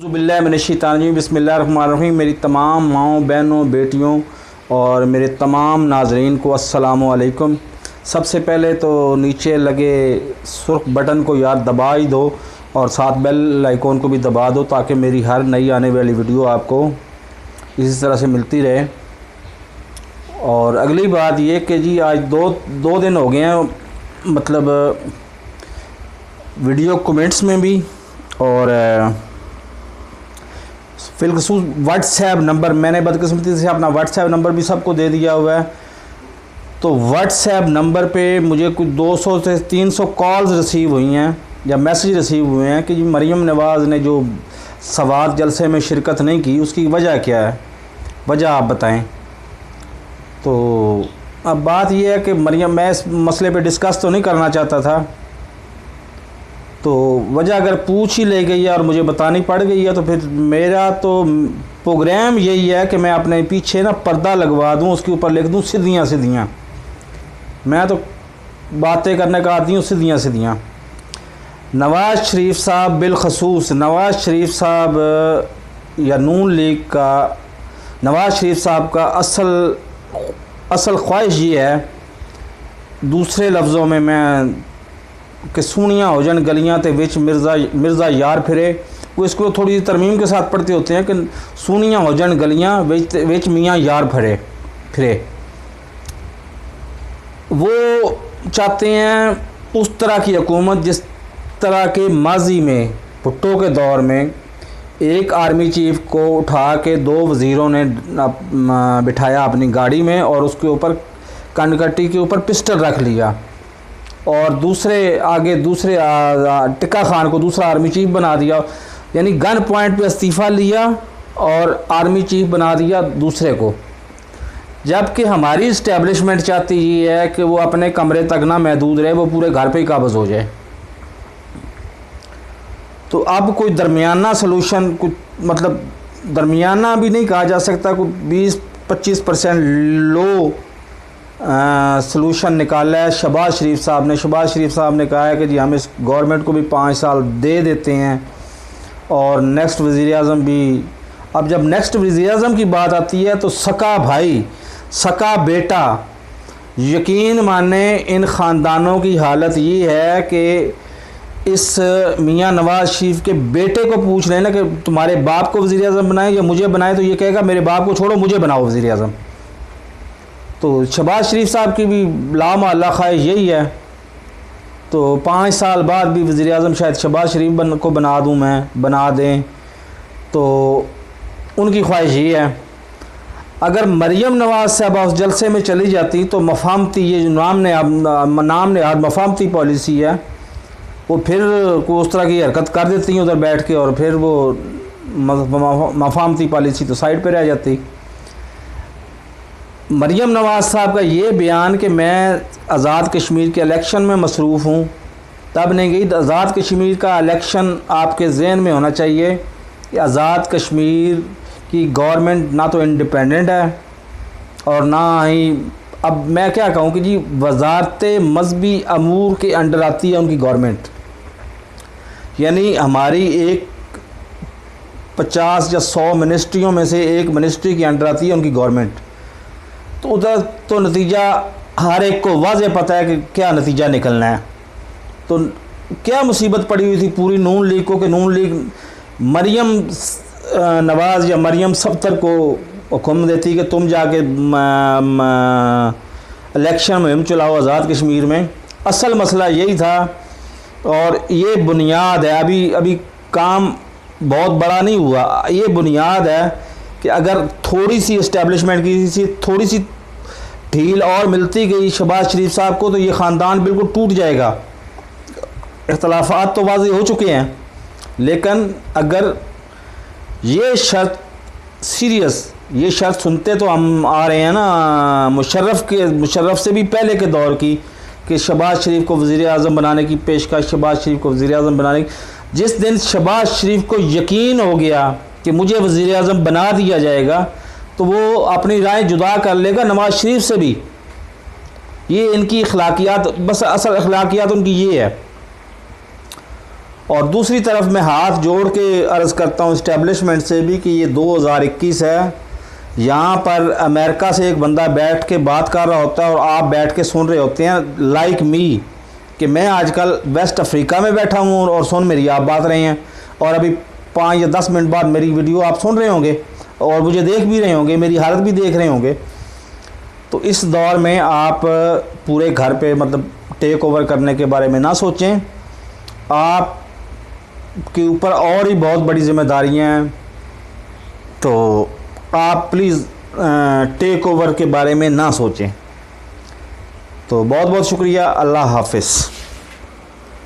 बिस्मिल्लाहिर्रहमानिर्रहीम बिस्मिल्लाहिर्रहमानिर्रहीम। मेरी तमाम माँओं, बहनों, बेटियों और मेरे तमाम नाज़रीन को अस्सलामु अलैकुम। सबसे पहले तो नीचे लगे सुर्ख बटन को यार दबा ही दो और साथ बेल आइकॉन को भी दबा दो ताकि मेरी हर नई आने वाली वीडियो आपको इसी तरह से मिलती रहे। और अगली बात ये कि जी आज दो दिन हो गए हैं, मतलब वीडियो कमेंट्स में भी और फिलखसूस व्हाट्सएप नंबर मैंने बदकिस्मती से अपना व्हाट्सएप नंबर भी सबको दे दिया हुआ है। तो व्हाट्सएप नंबर पे मुझे कुछ 200 से 300 कॉल्स रिसीव हुई हैं या मैसेज रिसीव हुए हैं कि जी मरियम नवाज़ ने जो सवात जलसे में शिरकत नहीं की उसकी वजह क्या है, वजह आप बताएं। तो अब बात यह है कि मरियम, मैं इस मसले पे डिस्कस तो नहीं करना चाहता था, तो वजह अगर पूछ ही ले गई है और मुझे बतानी पड़ गई है तो फिर मेरा तो प्रोग्राम यही है कि मैं अपने पीछे ना पर्दा लगवा दूं, उसके ऊपर लिख दूं सीधियाँ सीधियाँ। मैं तो बातें करने का आती हूँ सीधियाँ सीधियाँ। नवाज़ शरीफ साहब बिलखसूस, नवाज़ शरीफ साहब या नून लीग का, नवाज़ शरीफ साहब का असल ख्वाहिश ये है, दूसरे लफ्ज़ों में मैं कि सूनियाँ हो जान गलियाँ ते विच मिर्ज़ा यार फिरे। वो इसको थोड़ी तरमीम के साथ पढ़ते होते हैं कि सूनियाँ हो जान गलियाँ विच मियाँ यार फिरे। वो चाहते हैं उस तरह की हुकूमत जिस तरह के माजी में भुट्टो के दौर में एक आर्मी चीफ को उठा के 2 वज़ीरों ने बिठाया अपनी गाड़ी में और उसके ऊपर कनकट्टी के ऊपर पिस्टल रख लिया और दूसरे टिक्का खान को दूसरा आर्मी चीफ बना दिया, यानी गन पॉइंट पे इस्तीफ़ा लिया और आर्मी चीफ बना दिया दूसरे को। जबकि हमारी इस्टेब्लिशमेंट चाहती ये है कि वो अपने कमरे तक ना महदूद रहे, वो पूरे घर पे ही काबज़ हो जाए। तो अब कोई दरमियाना सलूशन, कुछ मतलब दरमियाना भी नहीं कहा जा सकता, कोई 20-25% लो सलूशन निकाला है शहबाज शरीफ साहब ने। शहबाज शरीफ साहब ने कहा है कि जी हम इस गवर्नमेंट को भी 5 साल दे देते हैं और नेक्स्ट वज़ीर-ए-आज़म भी। अब जब नेक्स्ट वज़ीर-ए-आज़म की बात आती है तो सका भाई, सका बेटा, यकीन माने इन ख़ानदानों की हालत ये है कि इस मियाँ नवाज़ शरीफ के बेटे को पूछ रहे हैं ना कि तुम्हारे बाप को वज़ीर-ए-आज़म बनाए या मुझे बनाए, तो ये कहेगा मेरे बाप को छोड़ो मुझे बनाओ वज़ीर-ए-आज़म। तो शहबाज शरीफ साहब की भी लामअल्लाह ख्वाहिश यही है। तो 5 साल बाद भी वज़ीर-ए-आज़म शायद शहबाज शरीफ को बना दें, तो उनकी ख्वाहिश ये है। अगर मरियम नवाज़ साहब उस जलसे में चली जाती तो मफामती, ये जो नाम ने मफामती पॉलिसी है, वो फिर को उस तरह की हरकत कर देती हैं उधर बैठ के और फिर वो मफामती पॉलिसी तो साइड पर रह जाती। मरियम नवाज़ साहब का ये बयान कि मैं आज़ाद कश्मीर के इलेक्शन में मसरूफ़ हूँ तब नहीं गई। आज़ाद कश्मीर का इलेक्शन आपके ज़हन में होना चाहिए कि आज़ाद कश्मीर की गवर्नमेंट ना तो इंडिपेंडेंट है और ना ही, अब मैं क्या कहूँ कि जी वजारत मजहबी अमूर के अंडर आती है उनकी गवर्नमेंट, यानी हमारी एक 50 या 100 मिनिस्ट्रियों में से एक मिनिस्ट्री के अंडर आती है उनकी गवर्नमेंट। तो उधर तो नतीजा हर एक को वाज़े पता है कि क्या नतीजा निकलना है। तो क्या मुसीबत पड़ी हुई थी पूरी नून लीग को कि नून लीग मरियम नवाज़ या मरियम सफ्तर को हुक्म देती कि तुम जाके इलेक्शन मुहिम चलाओ आज़ाद कश्मीर में। असल मसला यही था और ये बुनियाद है, अभी काम बहुत बड़ा नहीं हुआ। ये बुनियाद है कि अगर थोड़ी सी इस्टेब्लिशमेंट की थोड़ी सी ढील और मिलती गई शहबाज शरीफ साहब को तो ये ख़ानदान बिल्कुल टूट जाएगा। इख्तलाफात तो वाज़ेह हो चुके हैं, लेकिन अगर ये शर्त सीरियस, ये शर्त सुनते तो हम आ रहे हैं ना मुशर्रफ से भी पहले के दौर की कि शहबाज शरीफ को वज़ीर-ए-आज़म बनाने की पेशकश, शहबाज शरीफ को वज़ीर-ए-आज़म बनाने की। जिस दिन शहबाज शरीफ को यकीन हो गया कि मुझे वज़ीर-ए-आज़म बना दिया जाएगा तो वो अपनी राय जुदा कर लेगा नवाज़ शरीफ से भी। ये इनकी अखलाकियात, बस असल अखलाकियात उनकी ये है। और दूसरी तरफ मैं हाथ जोड़ के अर्ज़ करता हूँ इस्टेब्लिशमेंट से भी कि ये 2021 है, यहाँ पर अमेरिका से एक बंदा बैठ के बात कर रहा होता है और आप बैठ के सुन रहे होते हैं, लाइक मी, कि मैं आजकल वेस्ट अफ्रीका में बैठा हूँ और सुन मेरी आप बात रहे हैं, और अभी 5 या 10 मिनट बाद मेरी वीडियो आप सुन रहे होंगे और मुझे देख भी रहे होंगे, मेरी हालत भी देख रहे होंगे। तो इस दौर में आप पूरे घर पे मतलब टेक ओवर करने के बारे में ना सोचें, आप के ऊपर और ही बहुत बड़ी जिम्मेदारियां हैं। तो आप प्लीज़ टेक ओवर के बारे में ना सोचें। तो बहुत बहुत शुक्रिया। अल्लाह हाफ़िज़।